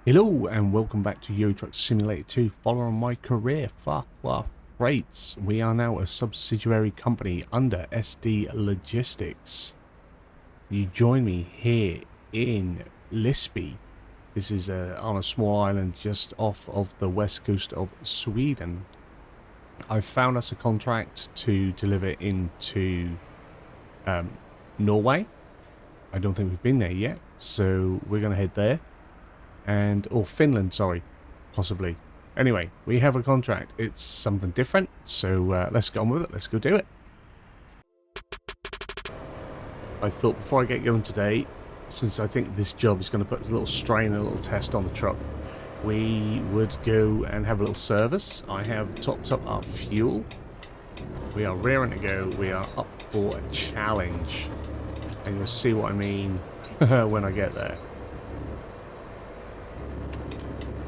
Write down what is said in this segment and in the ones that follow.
Hello and welcome back to Euro Truck Simulator 2, following my career, FrostFlow Freights. We are now a subsidiary company under SD Logistics. You join me here in Lisby. This is on a small island just off of the west coast of Sweden. I've found us a contract to deliver into Norway. I don't think we've been there yet, so we're going to head there. Or Finland, sorry, possibly. Anyway, we have a contract. It's something different, so let's get on with it. Let's go do it. I thought before I get going today, since I think this job is going to put a little strain and a little test on the truck, we would go and have a little service. I have topped up our fuel. We are raring to go. We are up for a challenge, and you'll see what I mean when I get there.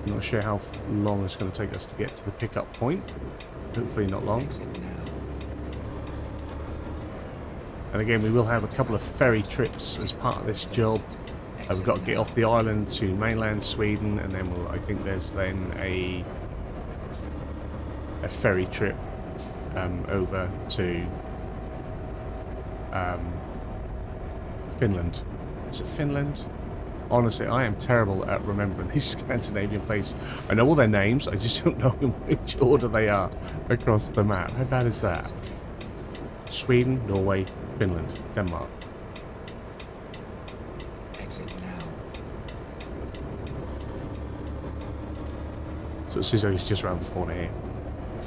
I'm not sure how long it's going to take us to get to the pickup point. Hopefully not long. And again, we will have a couple of ferry trips as part of this job. We've got to get off the island to mainland Sweden, and then I think there's then a ferry trip over to Finland. Is it Finland? Honestly, I am terrible at remembering these Scandinavian places. I know all their names, I just don't know in which order they are across the map. How bad is that? Sweden, Norway, Finland, Denmark. Exit now. So it seems like it's just around the corner here. I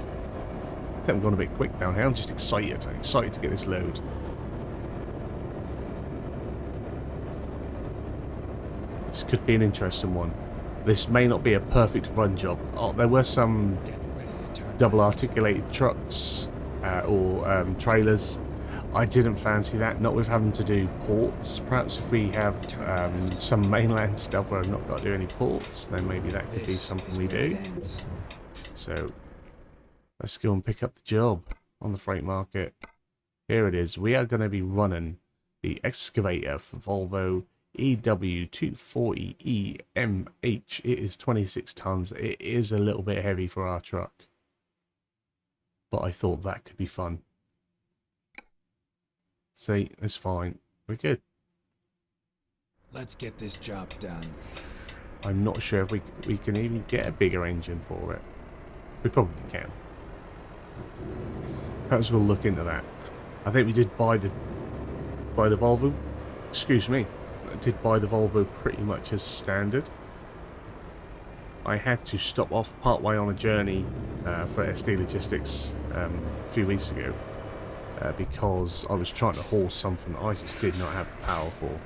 think I'm going a bit quick down here. I'm just excited. I'm excited to get this load. This could be an interesting one. This may not be a perfect run job. Oh, there were some double articulated trucks or trailers. I didn't fancy that, not with having to do ports. Perhaps if we have some mainland stuff where I've not got to do any ports, then maybe that could be something we do. So let's go and pick up the job on the freight market. Here it is. We are going to be running the excavator for Volvo EW240EMH. It is 26 tons. It is a little bit heavy for our truck, but I thought that could be fun. See, it's fine. We're good. Let's get this job done. I'm not sure if we can even get a bigger engine for it. We probably can. Perhaps we'll look into that. I think we did buy the Volvo. Excuse me. I did buy the Volvo pretty much as standard. I had to stop off partway on a journey for SD Logistics a few weeks ago because I was trying to haul something I just did not have the power for.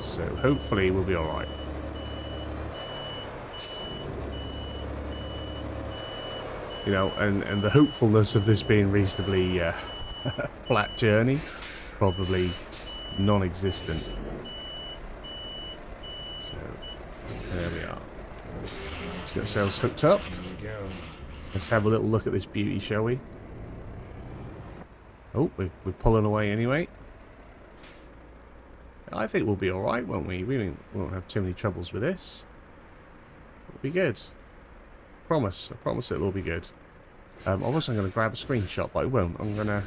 So hopefully we'll be alright. You know, and the hopefulness of this being reasonably flat journey, probably non-existent. So there we are. Let's get ourselves hooked up. Here we go. Let's have a little look at this beauty, shall we? Oh, we're pulling away anyway. I think we'll be alright, won't we? We won't have too many troubles with this. It'll be good. I promise it'll all be good. I wasn't going to grab a screenshot, but I won't. I'm gonna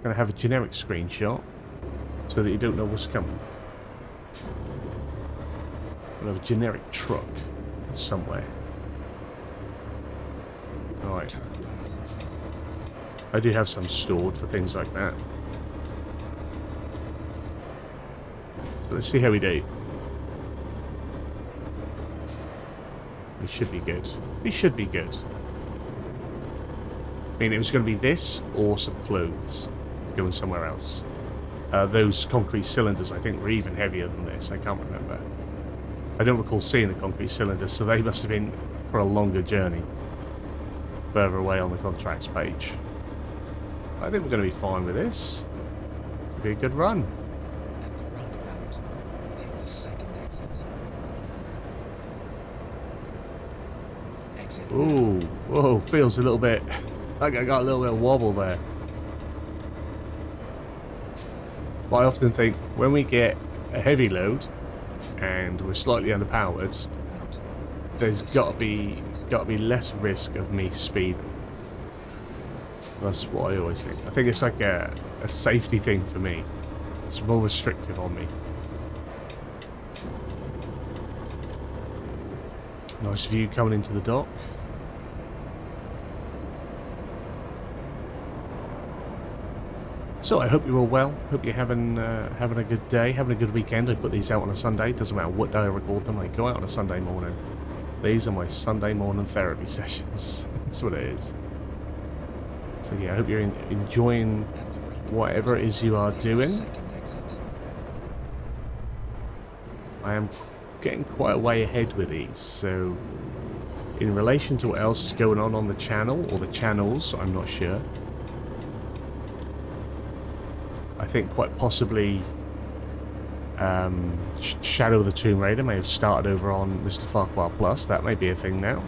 have a generic screenshot so that you don't know what's coming. We'll have a generic truck somewhere. Alright. I do have some stored for things like that. So let's see how we do. We should be good. We should be good. I mean, it was going to be this or some clothes going somewhere else. Those concrete cylinders, I think, were even heavier than this. I can't remember. I don't recall seeing the concrete cylinders, so they must have been for a longer journey. Further away on the contracts page. I think we're going to be fine with this. It'll be a good run. At the roundabout, take the second exit. Exit. Ooh, whoa, feels a little bit like I got a little bit of wobble there. But I often think when we get a heavy load and we're slightly underpowered, there's got to be less risk of me speeding. That's what I always think. I think it's like a safety thing for me. It's more restrictive on me. Nice view coming into the dock. So I hope you're all well. Hope you're having a good day, having a good weekend. I put these out on a Sunday. Doesn't matter what day I record them. I go out on a Sunday morning. These are my Sunday morning therapy sessions. That's what it is. So yeah, I hope you're enjoying whatever it is you are doing. I am getting quite a way ahead with these. So in relation to what else is going on the channel or the channels, I'm not sure. I think quite possibly Shadow of the Tomb Raider may have started over on MrFarquar Plus. That may be a thing now.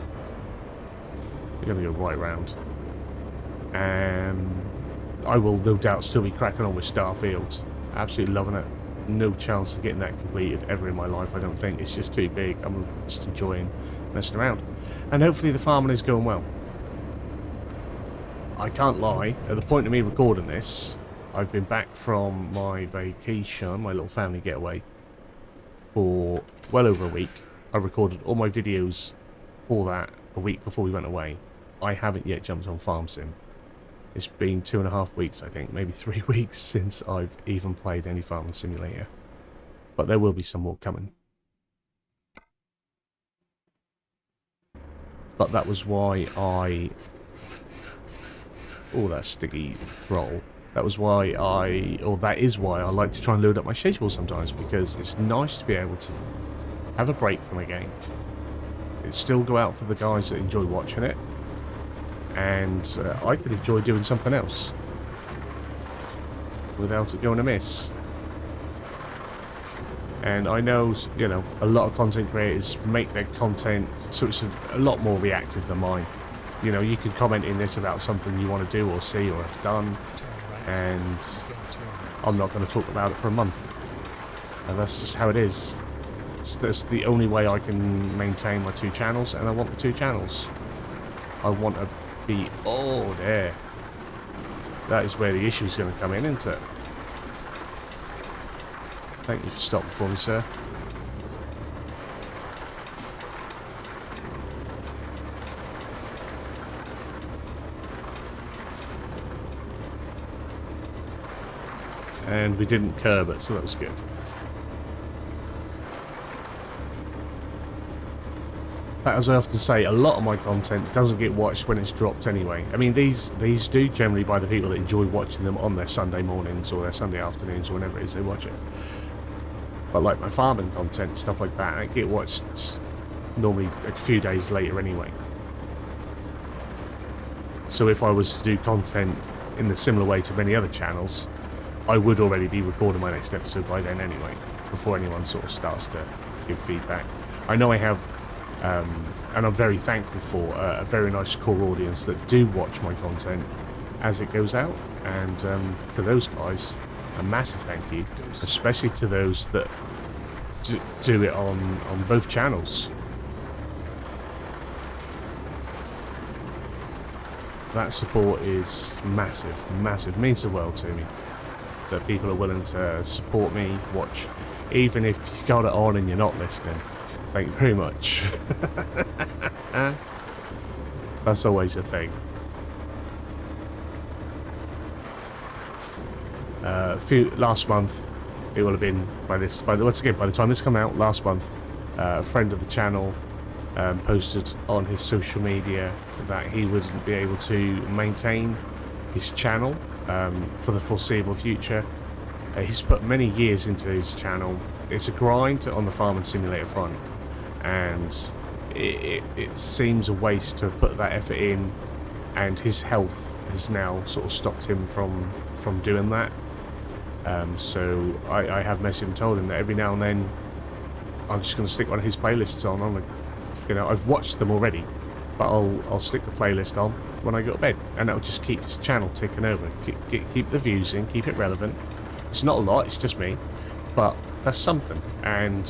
We're going to go right round. I will no doubt still be cracking on with Starfield. Absolutely loving it. No chance of getting that completed ever in my life, I don't think. It's just too big. I'm just enjoying messing around. And hopefully the farming is going well. I can't lie, at the point of me recording this, I've been back from my vacation, my little family getaway, for well over a week. I recorded all my videos for that a week before we went away. I haven't yet jumped on Farm Sim. It's been 2.5 weeks, I think, maybe 3 weeks since I've even played any farming simulator. But there will be some more coming. But that was why I... Oh, that sticky roll. That was why that is why I like to try and load up my schedule sometimes, because it's nice to be able to have a break from a game. It still go out for the guys that enjoy watching it, and I could enjoy doing something else without it going amiss. And I know, you know, a lot of content creators make their content so it's a lot more reactive than mine. You know, you could comment in this about something you want to do or see or have done, and I'm not going to talk about it for a month. And that's just how it is. That's the only way I can maintain my 2 channels, and I want the 2 channels. I want to be... Oh, there. That is where the issue is going to come in, isn't it? Thank you for stopping for me, sir. And we didn't curb it, so that was good. But as I often say, a lot of my content doesn't get watched when it's dropped anyway. I mean, these do generally by the people that enjoy watching them on their Sunday mornings or their Sunday afternoons or whenever it is they watch it. But like my farming content, stuff like that, I get watched normally a few days later anyway. So if I was to do content in the similar way to many other channels, I would already be recording my next episode by then anyway, before anyone sort of starts to give feedback. I know I have, and I'm very thankful for, a very nice core audience that do watch my content as it goes out, and to those guys, a massive thank you, especially to those that do it on both channels. That support is massive, massive, means the world to me. That people are willing to support me, watch, even if you got it on and you're not listening. Thank you very much. That's always a thing. Last month, it will have been once again by the time this come out last month, a friend of the channel posted on his social media that he wouldn't be able to maintain his channel for the foreseeable future. He's put many years into his channel. It's a grind on the farming simulator front, and it seems a waste to have put that effort in, and his health has now sort of stopped him from doing that. So I have messaged him, told him that every now and then I'm just going to stick one of his playlists on. I'm like, you know, I've watched them already, but I'll stick the playlist on when I go to bed, and that'll just keep his channel ticking over, keep the views in, keep it relevant. It's not a lot, it's just me, but that's something. And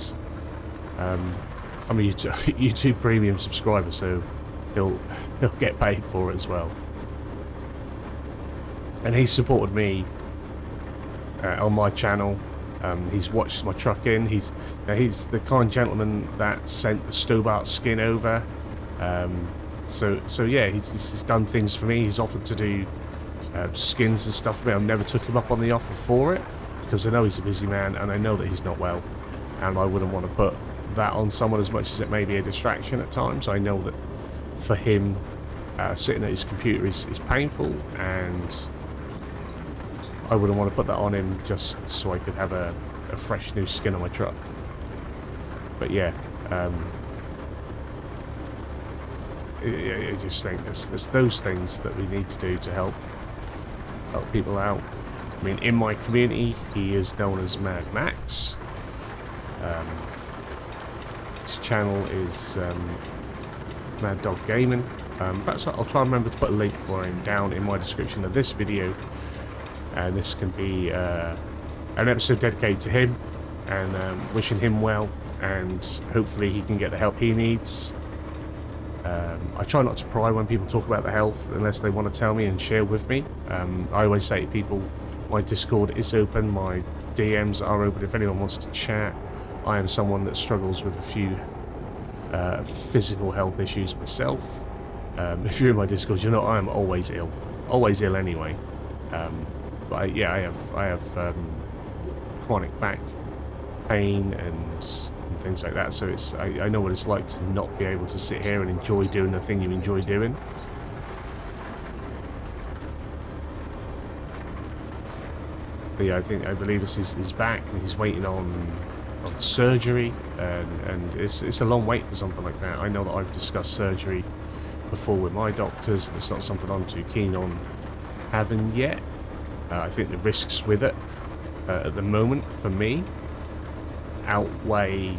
I'm a YouTube Premium subscriber, so he'll get paid for it as well. And he's supported me on my channel. He's watched my truck in. He's the kind gentleman that sent the Stobart skin over. So yeah, he's done things for me. He's offered to do skins and stuff for me. I've never took him up on the offer for it because I know he's a busy man and I know that he's not well, and I wouldn't want to put that on someone as much as it may be a distraction at times. I know that for him, sitting at his computer is painful, and I wouldn't want to put that on him just so I could have a fresh new skin on my truck. But yeah, I just think there's those things that we need to do to help people out. I mean, in my community, he is known as Mad Max. His channel is Mad Dog Gaming. Perhaps I'll try and remember to put a link for him down in my description of this video, and this can be an episode dedicated to him and wishing him well, and hopefully he can get the help he needs. I try not to pry when people talk about the health unless they want to tell me and share with me. I always say to people, my Discord is open, my DMs are open if anyone wants to chat. I am someone that struggles with a few physical health issues myself. If you're in my Discord, you know I am always ill anyway. But I have chronic back pain and things like that, so I know what it's like to not be able to sit here and enjoy doing the thing you enjoy doing. But yeah, I believe this is back, and he's waiting on surgery, and it's a long wait for something like that. I know that I've discussed surgery before with my doctors, and it's not something I'm too keen on having yet. I think the risks with it at the moment for me outweigh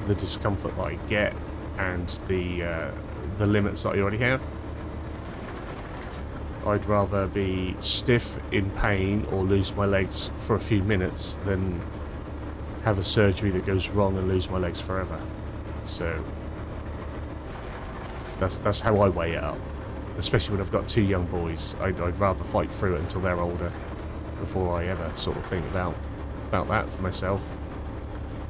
the discomfort that I get and the limits that I already have. I'd rather be stiff in pain or lose my legs for a few minutes than have a surgery that goes wrong and lose my legs forever. So that's how I weigh it up. Especially when I've got two young boys, I'd rather fight through it until they're older before I ever sort of think about that for myself.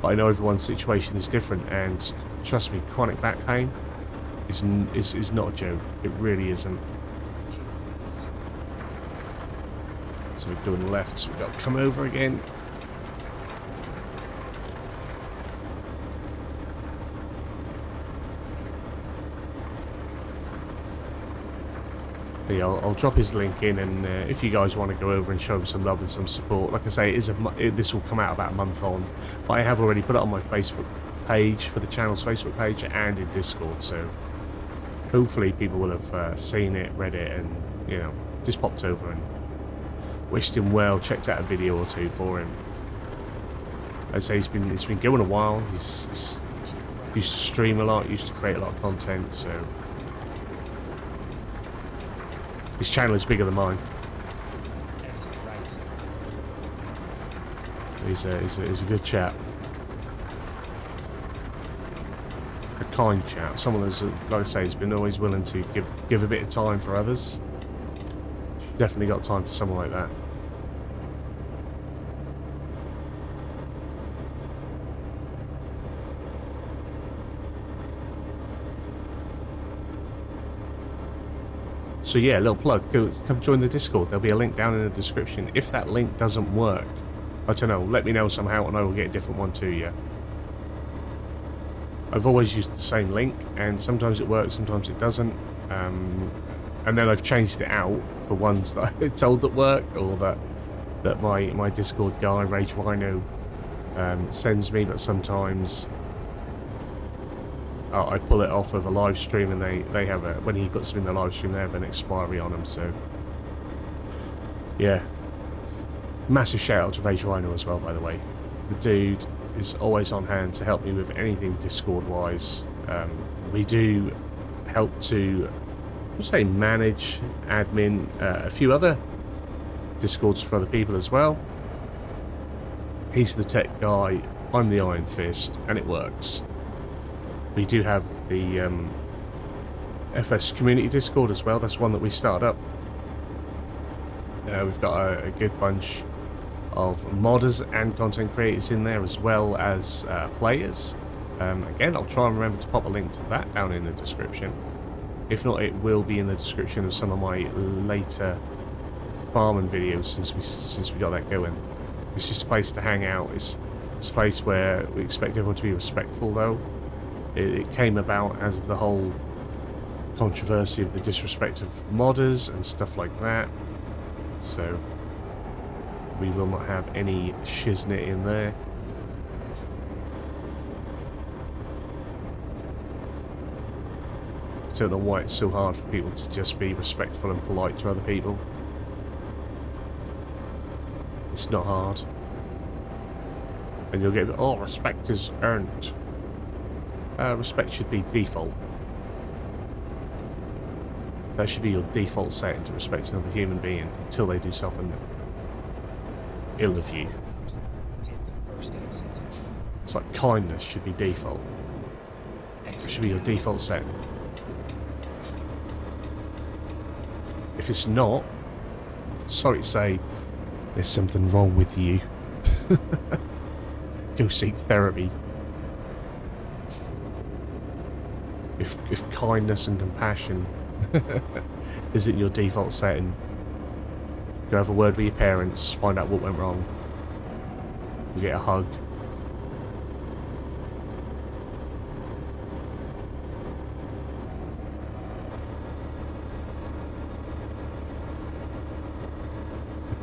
But I know everyone's situation is different, and trust me, chronic back pain is not a joke. It really isn't. So we're doing left, so we've got to come over again. But yeah, I'll drop his link in, and if you guys want to go over and show him some love and some support, like I say, this will come out about a month on, but I have already put it on my Facebook page, for the channel's Facebook page, and in Discord, so hopefully people will have seen it, read it, and, you know, just popped over and wished him well, checked out a video or two for him. I'd say he's been going a while. He's used to stream a lot, used to create a lot of content, so his channel is bigger than mine. He's a good chap. A kind chap. Someone who's, like I say, has been always willing to give a bit of time for others. Definitely got time for someone like that. So yeah, a little plug, come join the Discord. There'll be a link down in the description. If that link doesn't work, I don't know, let me know somehow and I will get a different one to you. I've always used the same link, and sometimes it works, sometimes it doesn't. And then I've changed it out for ones that I told that work, or that my Discord guy, Rage Rhino, sends me, but sometimes I pull it off of a live stream, and they have when he puts them in the live stream, they have an expiry on them. So yeah, massive shout out to Rage Rhino as well, by the way. The dude is always on hand to help me with anything Discord wise. We do help to, say, manage, admin a few other Discords for other people as well. He's the tech guy I'm the Iron Fist, and it works. We do have the FS Community Discord as well. That's one that we started up. We've got a good bunch of modders and content creators in there, as well as players. Again, I'll try and remember to pop a link to that down in the description. If not, it will be in the description of some of my later farming videos since we got that going. It's just a place to hang out. It's a place where we expect everyone to be respectful, though. It came about as of the whole controversy of the disrespect of modders and stuff like that. So we will not have any shiznit in there. I don't know why it's so hard for people to just be respectful and polite to other people. It's not hard. And you'll get, oh, respect is earned. Respect should be default. That should be your default setting, to respect another human being until they do something ill of you. It's like kindness should be default. It should be your default setting. If it's not, sorry to say, there's something wrong with you. Go seek therapy. If kindness and compassion isn't your default setting, go have a word with your parents, find out what went wrong, and get a hug.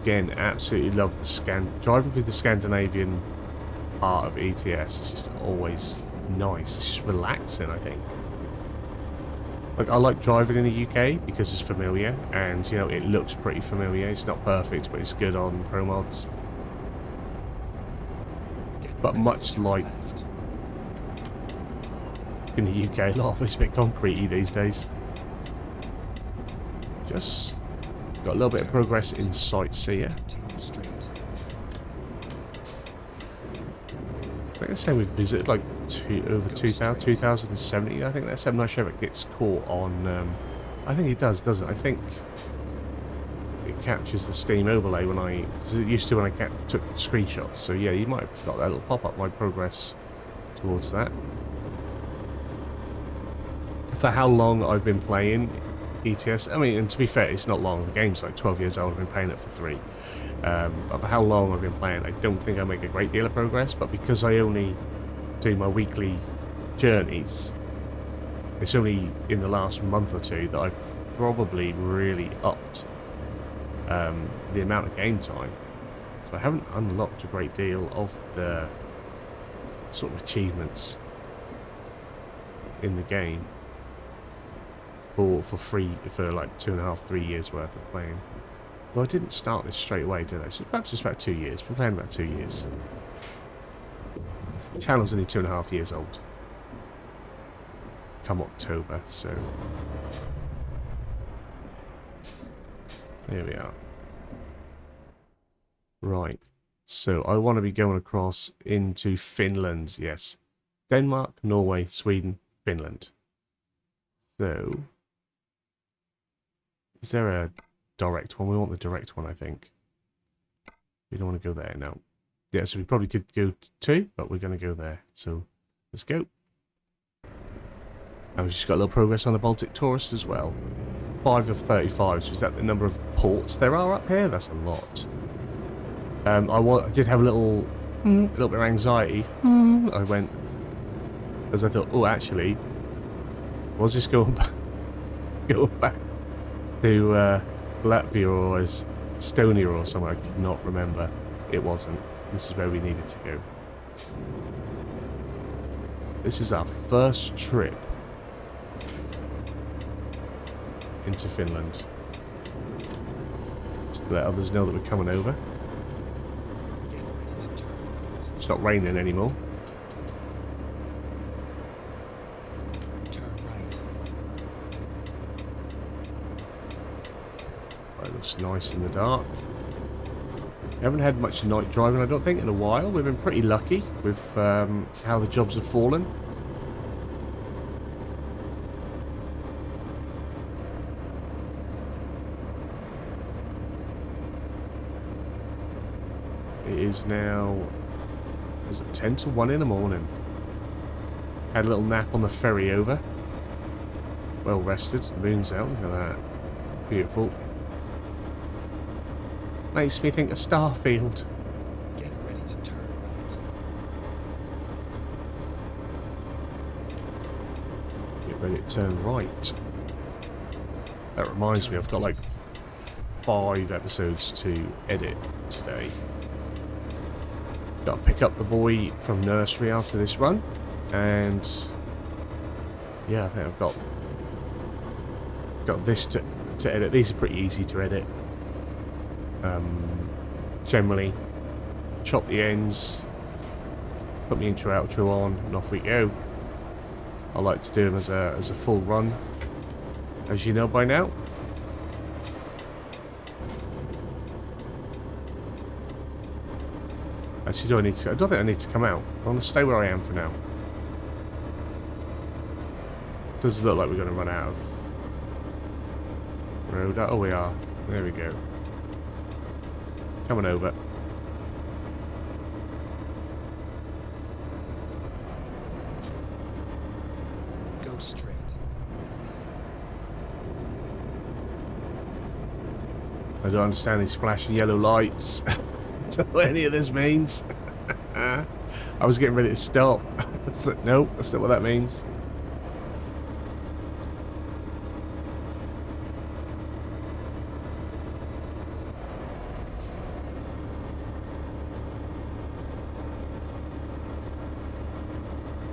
Again, absolutely love the driving through the Scandinavian part of ETS is just always nice. It's just relaxing, I think. Like, I like driving in the UK because it's familiar, and you know, it looks pretty familiar. It's not perfect, but it's good on ProMods. But much like in the UK, a lot of it's a bit concretey these days. Just got a little bit of progress in Sightseer. I think I say we've visited like over 2,070. I think that's. I'm not sure if it gets caught on. I think it does, doesn't it? I think it captures the Steam overlay when because it used to when I took screenshots. So yeah, you might have got that little pop-up, my progress towards that. For how long I've been playing ETS, I mean, and to be fair, it's not long. The game's like 12 years old. I've been playing it for 3. But for how long I've been playing, I don't think I make a great deal of progress. But because I only do my weekly journeys, it's only in the last month or two that I've probably really upped the amount of game time. So I haven't unlocked a great deal of the sort of achievements in the game for free for like 2.5, 3 years worth of playing. Well, I didn't start this straight away, did I? So perhaps it's about 2 years. Been playing about 2 years. Channel's only 2.5 years old. Come October, so there we are. Right. So I want to be going across into Finland, yes. Denmark, Norway, Sweden, Finland. So is there a direct one? We want the direct one, I think. We don't want to go there now. Yeah, so we probably could go to 2, but we're going to go there. So let's go. And we've just got a little progress on the Baltic Taurus as well. 5 of 35. So is that the number of ports there are up here? That's a lot. I did have a little bit of anxiety. I went as I thought, oh, actually, was this going back to Latvia or Estonia or somewhere? I could not remember. It wasn't. This is where we needed to go. This is our first trip into Finland. To let others know that we're coming over. It's not raining anymore. Right, looks nice in the dark. We haven't had much night driving, I don't think, in a while. We've been pretty lucky with how the jobs have fallen. It is now, is it 10 to 1 in the morning? Had a little nap on the ferry over. Well rested, moon's out, look at that. Beautiful. Makes me think of Starfield. Get ready to turn right. Get ready to turn right. That reminds me, I've got like 5 episodes to edit today. Got to pick up the boy from nursery after this run, and yeah, I think I've got this to edit. These are pretty easy to edit. Generally, chop the ends, put the intro outro on, and off we go. I like to do them as a full run, as you know by now. Actually, I don't think I need to come out. I want to stay where I am for now. Does look like we're going to run out of road. Oh, we are. There we go. Coming over. Go straight. I don't understand these flashing yellow lights. I don't know what any of this means. I was getting ready to stop. Nope, that's not what that means.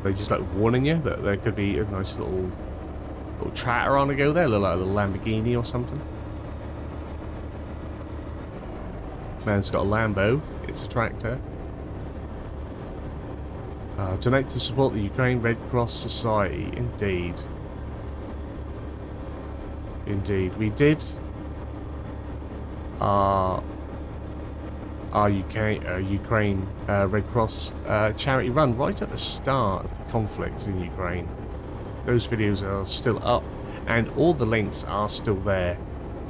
They're just like warning you that there could be a nice little tractor on the go there, like a little Lamborghini or something. Man's got a Lambo. It's a tractor. Donate to support the Ukraine Red Cross Society. Indeed. Indeed. We did our Ukraine Red Cross charity run right at the start of the conflict in Ukraine. Those videos are still up, and all the links are still there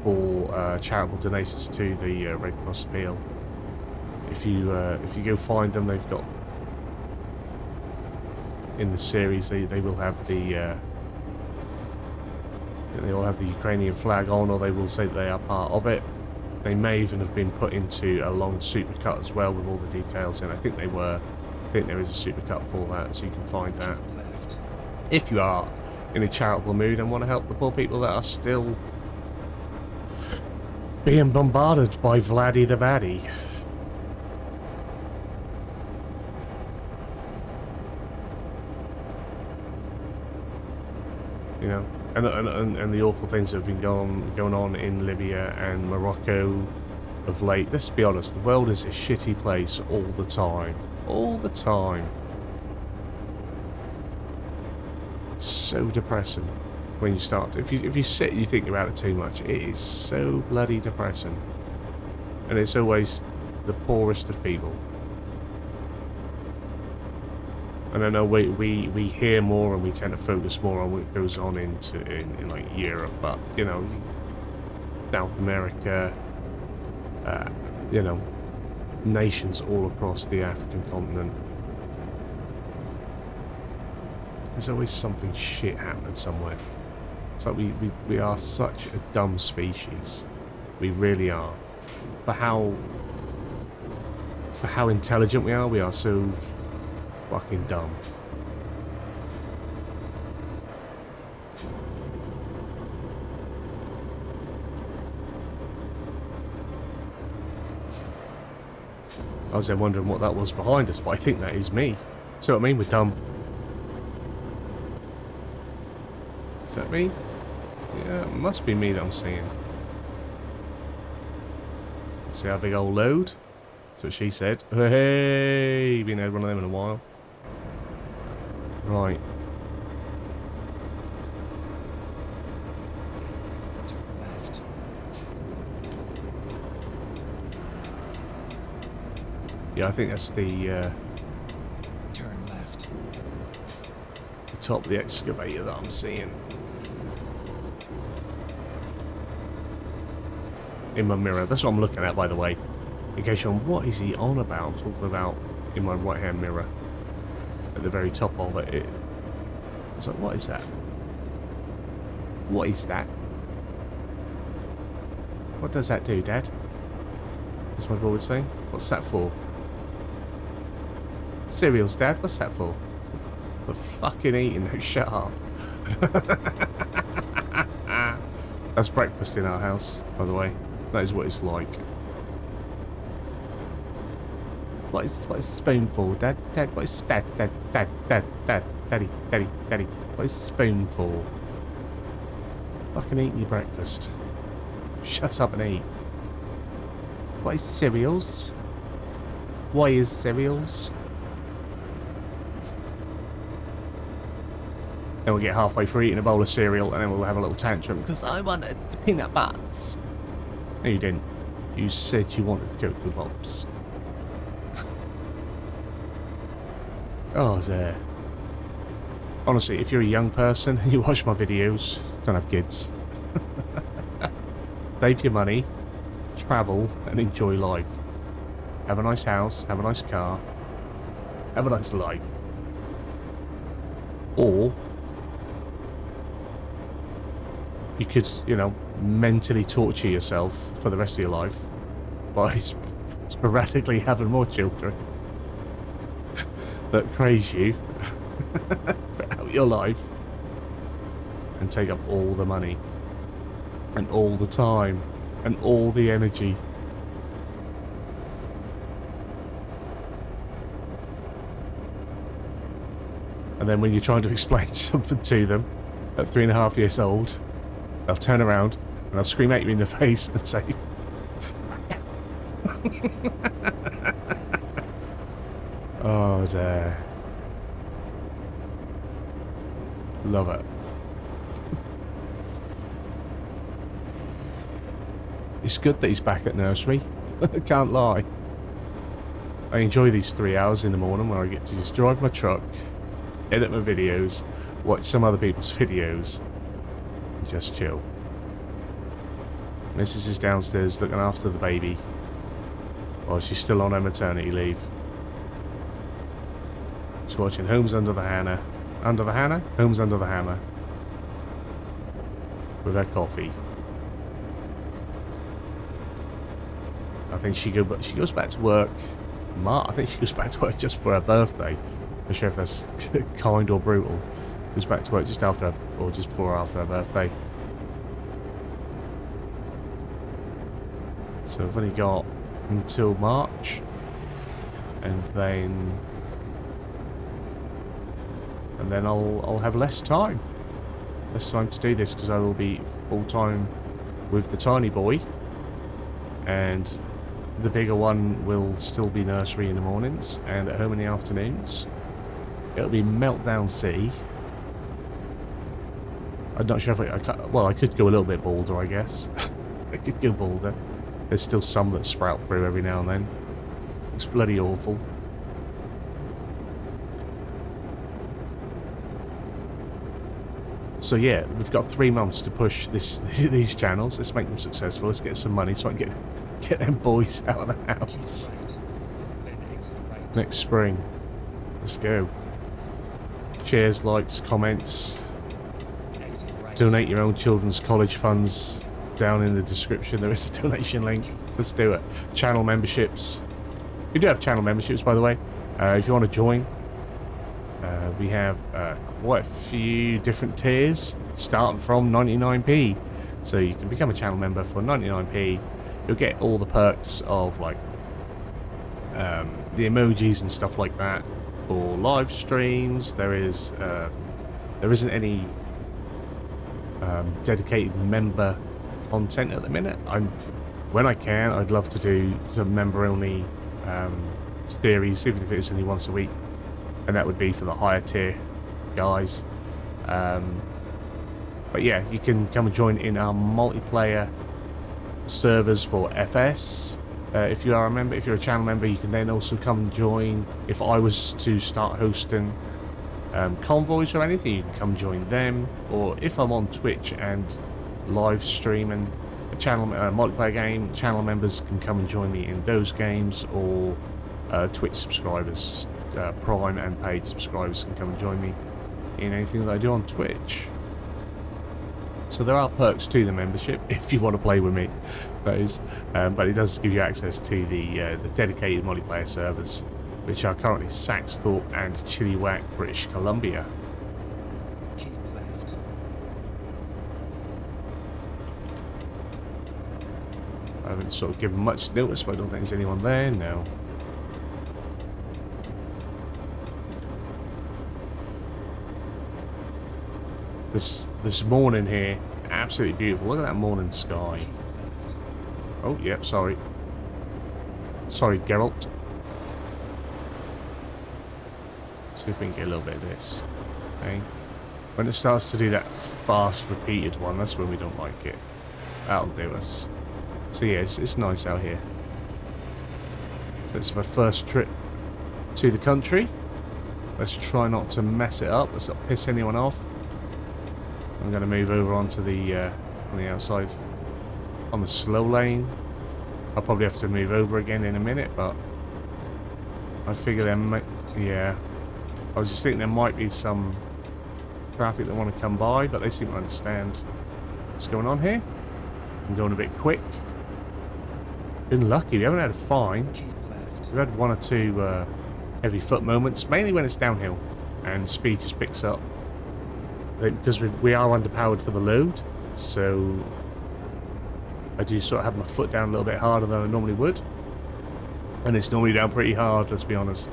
for charitable donations to the Red Cross appeal. If you go find them, they've got in the series they will have the Ukrainian flag on, or they will say that they are part of it. They may even have been put into a long supercut as well with all the details in. I think they were. I think there is a supercut for that, so you can find that. Left. If you are in a charitable mood and want to help the poor people that are still being bombarded by Vladdy the Baddie. You know, and the awful things that have been going on in Libya and Morocco of late. Let's be honest, the world is a shitty place all the time. All the time. So depressing when you start to, if you sit and you think about it too much, it is so bloody depressing. And it's always the poorest of people. And I know we hear more and we tend to focus more on what goes on in like Europe, but you know, South America, you know, nations all across the African continent. There's always something shit happening somewhere. It's like we are such a dumb species. We really are. For how intelligent we are so fucking dumb. I was then wondering what that was behind us, but I think that is me. See what I mean? We're dumb. Is that me? Yeah, it must be me that I'm seeing. See our big old load? That's what she said. Hey, been had one of them in a while. Right. Turn left. Yeah, I think that's the Turn left. top of the excavator that I'm seeing. In my mirror. That's what I'm looking at, by the way. In case you're on, what is he on about? I'm talking about in my right hand mirror. At the very top of it. It's like, what is that? What is that? What does that do, Dad? As my boy would say. What's that for? Cereals, Dad? What's that for? For fucking eating. No, shut up. That's breakfast in our house, by the way. That is what it's like. What is spoonful, Dad? Dad, what is Dad? Daddy. What is spoonful? Fucking eat your breakfast. Shut up and eat. What is cereals? Why is cereals? Then we'll get halfway through eating a bowl of cereal and then we'll have a little tantrum because I wanted peanut butts. No, you didn't. You said you wanted Cocoa Pops. Oh, there. Honestly, if you're a young person and you watch my videos, don't have kids. Save your money, travel, and enjoy life. Have a nice house, have a nice car, have a nice life. Or you could, you know, mentally torture yourself for the rest of your life by sporadically having more children that craze you throughout your life and take up all the money and all the time and all the energy. And then when you're trying to explain something to them at 3.5 years old, they'll turn around and they'll scream at you in the face and say, oh dear. Love it. It's good that he's back at nursery. Can't lie. I enjoy these 3 hours in the morning where I get to just drive my truck, edit my videos, watch some other people's videos, and just chill. Mrs. is downstairs looking after the baby while she's still on her maternity leave. She's watching Homes Under the Hammer. Under the Hammer? Homes Under the Hammer. With her coffee. I think she goes back to work. I think she goes back to work just for her birthday. I'm not sure if that's kind or brutal. Goes back to work just after or just before or after her birthday. So I've only got until March, and then I'll have less time to do this because I will be full time with the tiny boy, and the bigger one will still be nursery in the mornings and at home in the afternoons. It'll be Meltdown C. I'm not sure if I could go a little bit bolder, I guess. I could go bolder. There's still some that sprout through every now and then. It's bloody awful. So yeah, we've got 3 months to push these channels. Let's make them successful. Let's get some money so I can get them boys out of the house. Next spring. Let's go. Shares, likes, comments. Donate your own children's college funds. Down in the description there is a donation link. Let's do it. Channel memberships. We do have channel memberships, by the way. If you want to join, we have quite a few different tiers starting from 99p. So you can become a channel member for 99p. You'll get all the perks of like the emojis and stuff like that for live streams. There isn't any dedicated member content at the minute. When I can, I'd love to do some member-only series, even if it's only once a week, and that would be for the higher tier guys. But yeah, you can come and join in our multiplayer servers for FS, If you are a member, if you're a channel member, you can then also come and join. If I was to start hosting convoys or anything, you can come join them. Or if I'm on Twitch and live streaming a channel multiplayer game, channel members can come and join me in those games. Or Twitch subscribers, Prime and paid subscribers, can come and join me in anything that I do on Twitch. So there are perks to the membership if you want to play with me, that is. But it does give you access to the dedicated multiplayer servers, which are currently Saxthorpe and Chilliwack, British Columbia. Keep left. I haven't sort of given much notice, but I don't think there's anyone there now. This morning here, absolutely beautiful. Look at that morning sky. Keep left. Oh, yep, sorry. Sorry, Geralt. See if we can get a little bit of this. Okay. When it starts to do that fast repeated one, that's when we don't like it. That'll do us. So yeah, it's nice out here. So it's my first trip to the country. Let's try not to mess it up. Let's not piss anyone off. I'm going to move over onto the on the outside, on the slow lane. I'll probably have to move over again in a minute, but I figure there might, yeah. I was just thinking there might be some traffic that want to come by, but they seem to understand what's going on here. I'm going a bit quick. Been lucky, we haven't had a fine. Keep left. We've had one or two heavy foot moments, mainly when it's downhill and speed just picks up. Because we are underpowered for the load, so I do sort of have my foot down a little bit harder than I normally would. And it's normally down pretty hard, let's be honest.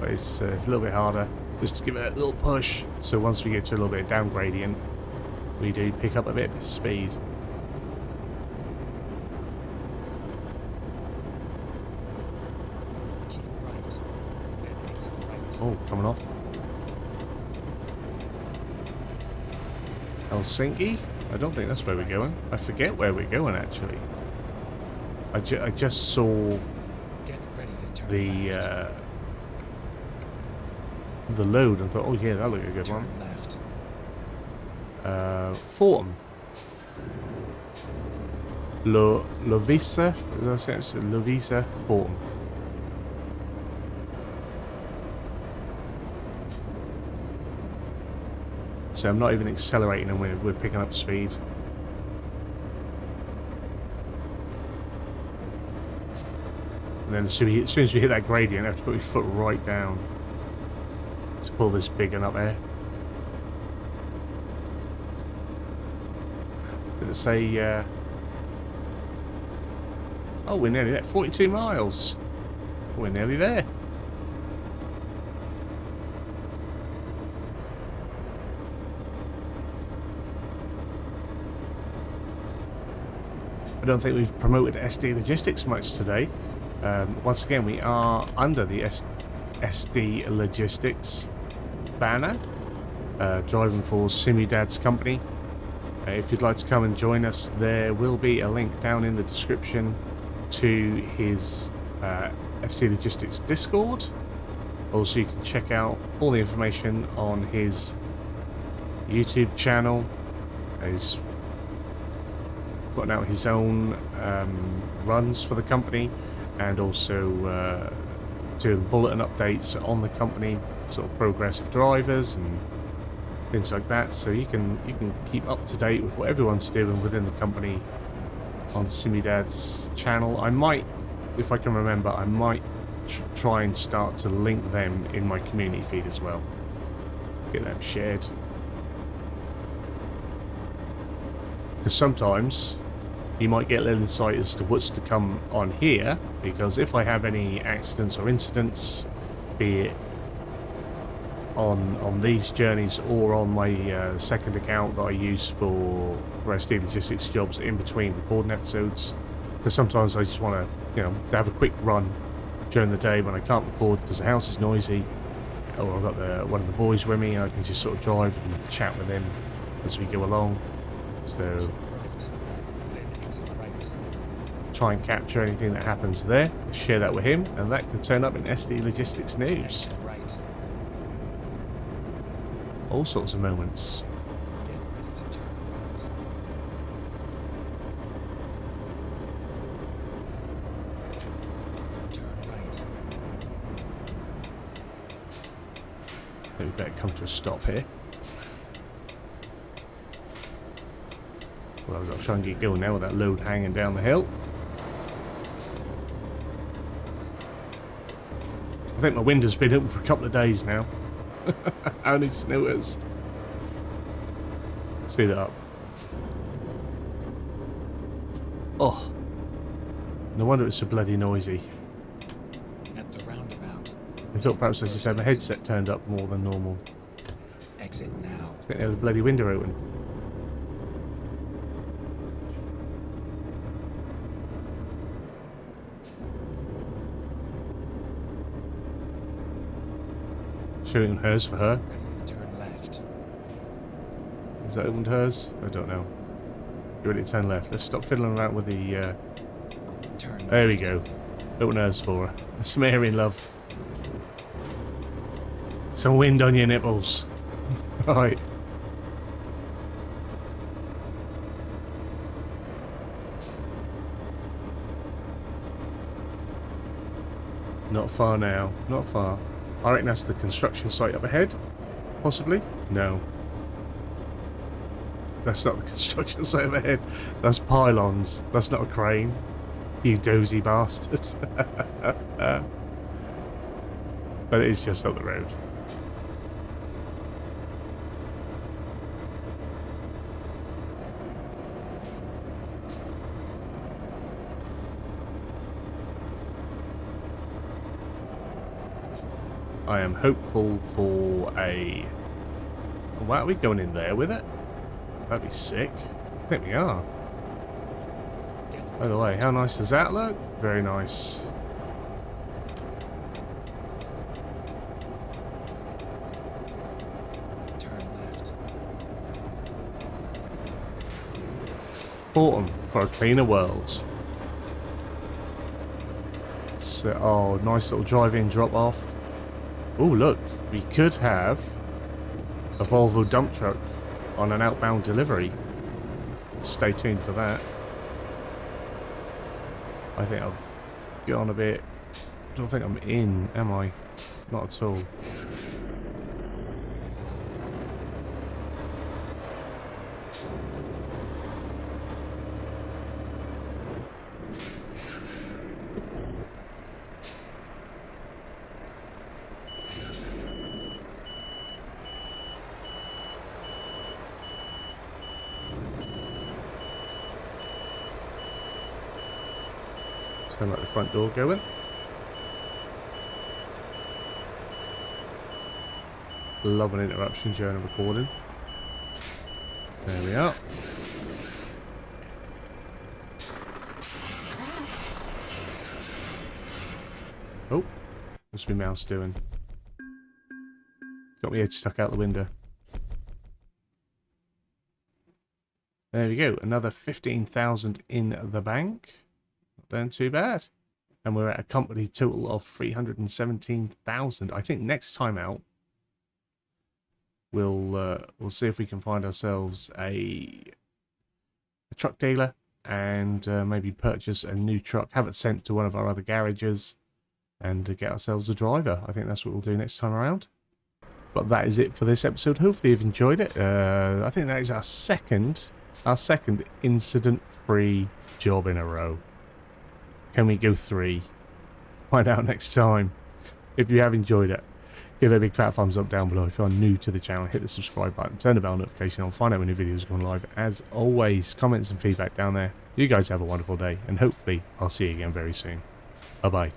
But it's a little bit harder, just to give it a little push. So once we get to a little bit of down gradient, we do pick up a bit of speed. Keep right. Then exit right. Oh, coming off. Helsinki? I don't think that's where we're going. I forget where we're going, actually. I just saw Get ready to turn the left. the load and thought, oh yeah, that'll look a good Turn one. left. Fortum. Lovisa? It's Lovisa Fortum. So I'm not even accelerating and we're picking up speed. And then as soon as we hit that gradient, I have to put my foot right down to pull this big one up there. Did it say... Oh, we're nearly there. 42 miles. We're nearly there. I don't think we've promoted SD Logistics much today. Once again, we are under the SD Logistics banner, driving for Simudad's company. If you'd like to come and join us, there will be a link down in the description to his SD Logistics Discord. Also, you can check out all the information on his YouTube channel. He's putting out his own runs for the company, and also doing bulletin updates on the company, sort of progressive drivers and things like that. So you can keep up to date with what everyone's doing within the company on Simudad's channel. I might, if I can remember, I might try and start to link them in my community feed as well. Get them shared. Because sometimes you might get a little insight as to what's to come on here, because if I have any accidents or incidents, be it on these journeys or on my second account that I use for SD Logistics jobs in between recording episodes, because sometimes I just want to, have a quick run during the day when I can't record because the house is noisy, or I've got one of the boys with me and I can just sort of drive and chat with him as we go along. So try and capture anything that happens there, share that with him, and that could turn up in SD Logistics News. Exit right. All sorts of moments. Get ready to turn right. Turn right. So we better come to a stop here. Well, I've got to try and get going now with that load hanging down the hill. I think my window's been open for a couple of days now. I only just noticed. See that up. Oh. No wonder it's so bloody noisy. At the roundabout. I thought perhaps I just had my headset turned up more than normal. Exit now. I think they have the bloody window open. Showing hers for her. Ready to turn left. Is that opened hers? I don't know. You ready to turn left? Let's stop fiddling around with the... Turn There we left. go. Open hers for her. Some air in, love. Some wind on your nipples. Right. Not far now. Not far. I reckon that's the construction site up ahead. Possibly? No. That's not the construction site up ahead. That's pylons. That's not a crane. You dozy bastards. But it is just up the road. I am hopeful for a... Why are we going in there with it? That'd be sick. I think we are. By the way, how nice does that look? Very nice. Turn left. Autumn for a cleaner world. So, oh, nice little drive-in drop-off. Oh, look, we could have a Volvo dump truck on an outbound delivery. Stay tuned for that. I think I've gone a bit... I don't think I'm in, am I? Not at all. Turn like the front door going. Love an interruption during a recording. There we are. Oh, what's my mouse doing? Got my head stuck out the window. There we go, another 15,000 in the bank. Not doing too bad. And we're at a company total of 317,000. I think next time out, we'll see if we can find ourselves a truck dealer and maybe purchase a new truck, have it sent to one of our other garages, and get ourselves a driver. I think that's what we'll do next time around. But that is it for this episode. Hopefully you've enjoyed it. I think that is our second incident-free job in a row. Can we go 3? Find out next time. If you have enjoyed it, give it a big fat thumbs up down below. If you're new to the channel, hit the subscribe button, turn the bell notification on, find out when new videos are going live. As always, comments and feedback down there. You guys have a wonderful day, and hopefully I'll see you again very soon. Bye-bye.